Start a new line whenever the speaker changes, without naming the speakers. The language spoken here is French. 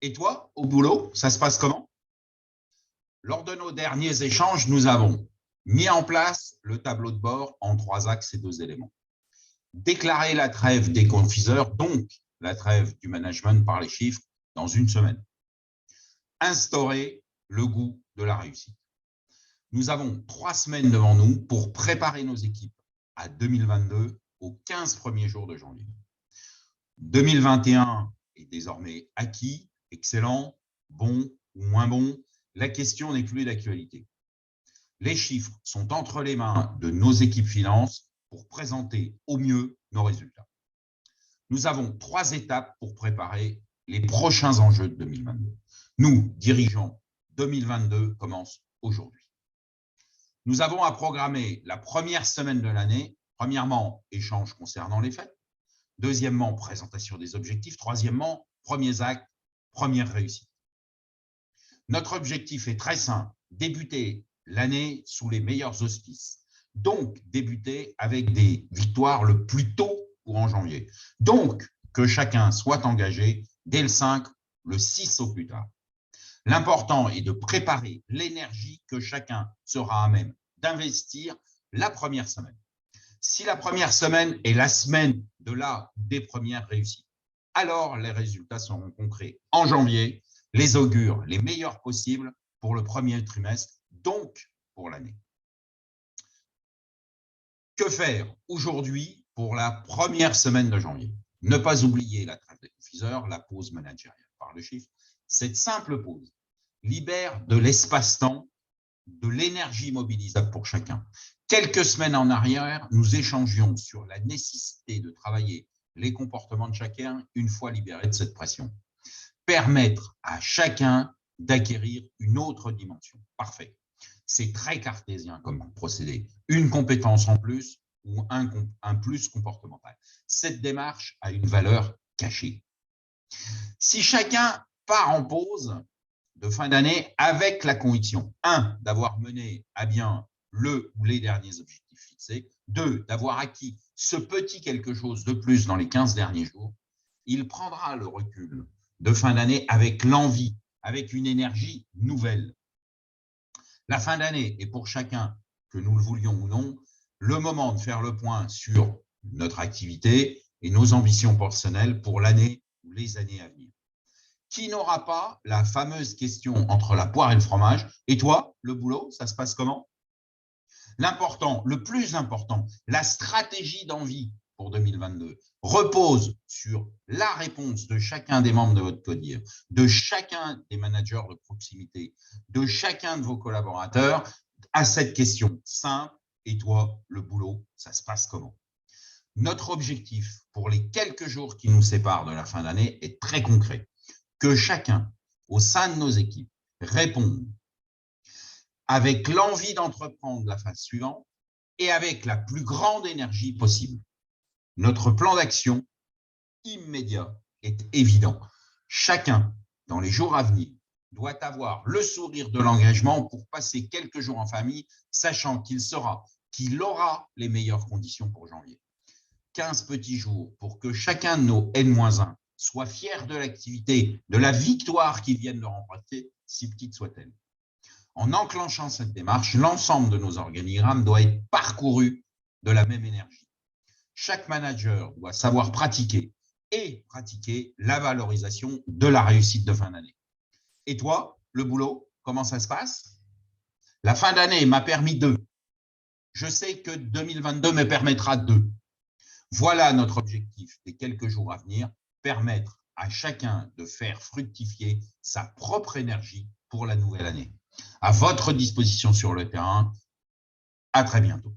Et toi, au boulot, ça se passe comment? Lors de nos derniers échanges, nous avons mis en place le tableau de bord en 3 axes et 2 éléments. Déclarer la trêve des confiseurs, donc la trêve du management par les chiffres, dans 1 semaine. Instaurer le goût de la réussite. Nous avons 3 semaines devant nous pour préparer nos équipes à 2022 aux 15 premiers jours de janvier. 2021 est désormais acquis, excellent, bon ou moins bon. La question n'est plus d'actualité. Les chiffres sont entre les mains de nos équipes finances pour présenter au mieux nos résultats. Nous avons 3 étapes pour préparer les prochains enjeux de 2022. Nous, dirigeants, 2022 commence aujourd'hui. Nous avons à programmer la première semaine de l'année. Premièrement, échange concernant les fêtes. Deuxièmement, présentation des objectifs. Troisièmement, premiers actes, première réussite. Notre objectif est très simple, débuter l'année sous les meilleurs auspices. Donc, débuter avec des victoires le plus tôt courant janvier. Donc, que chacun soit engagé dès le 5, le 6 au plus tard. L'important est de préparer l'énergie que chacun sera à même d'investir la première semaine. Si la première semaine est la semaine des premières réussites, alors les résultats seront concrets en janvier, les augures les meilleurs possibles pour le premier trimestre, donc pour l'année. Que faire aujourd'hui pour la première semaine de janvier? Ne pas oublier la trêve des confiseurs, la pause managériale par le chiffre. Cette simple pause libère de l'espace-temps, de l'énergie mobilisable pour chacun. Quelques semaines en arrière, nous échangions sur la nécessité de travailler les comportements de chacun une fois libéré de cette pression. Permettre à chacun d'acquérir une autre dimension. Parfait. C'est très cartésien comme procédé. Une compétence en plus ou un plus comportemental. Cette démarche a une valeur cachée. Si chacun part en pause de fin d'année avec la conviction, 1, d'avoir mené à bien le ou les derniers objectifs fixés, 2, d'avoir acquis ce petit quelque chose de plus dans les 15 derniers jours, il prendra le recul de fin d'année avec l'envie, avec une énergie nouvelle. La fin d'année est pour chacun, que nous le voulions ou non, le moment de faire le point sur notre activité et nos ambitions personnelles pour l'année ou les années à venir. Qui n'aura pas la fameuse question entre la poire et le fromage? Et toi, le boulot, ça se passe comment? L'important, le plus important, la stratégie d'envie pour 2022 repose sur la réponse de chacun des membres de votre codir, de chacun des managers de proximité, de chacun de vos collaborateurs à cette question simple. Et toi, le boulot, ça se passe comment? Notre objectif pour les quelques jours qui nous séparent de la fin d'année est très concret. Que chacun, au sein de nos équipes, réponde avec l'envie d'entreprendre la phase suivante et avec la plus grande énergie possible. Notre plan d'action immédiat est évident. Chacun, dans les jours à venir, doit avoir le sourire de l'engagement pour passer quelques jours en famille, sachant qu'il aura les meilleures conditions pour janvier. 15 petits jours pour que chacun de nos N-1 soit fier de l'activité, de la victoire qu'ils viennent de remporter, si petite soit-elle. En enclenchant cette démarche, l'ensemble de nos organigrammes doit être parcouru de la même énergie. Chaque manager doit savoir pratiquer la valorisation de la réussite de fin d'année. Et toi, le boulot, comment ça se passe? La fin d'année m'a permis 2. Je sais que 2022 me permettra 2. Voilà notre objectif des quelques jours à venir, permettre à chacun de faire fructifier sa propre énergie pour la nouvelle année. À votre disposition sur le terrain. À très bientôt.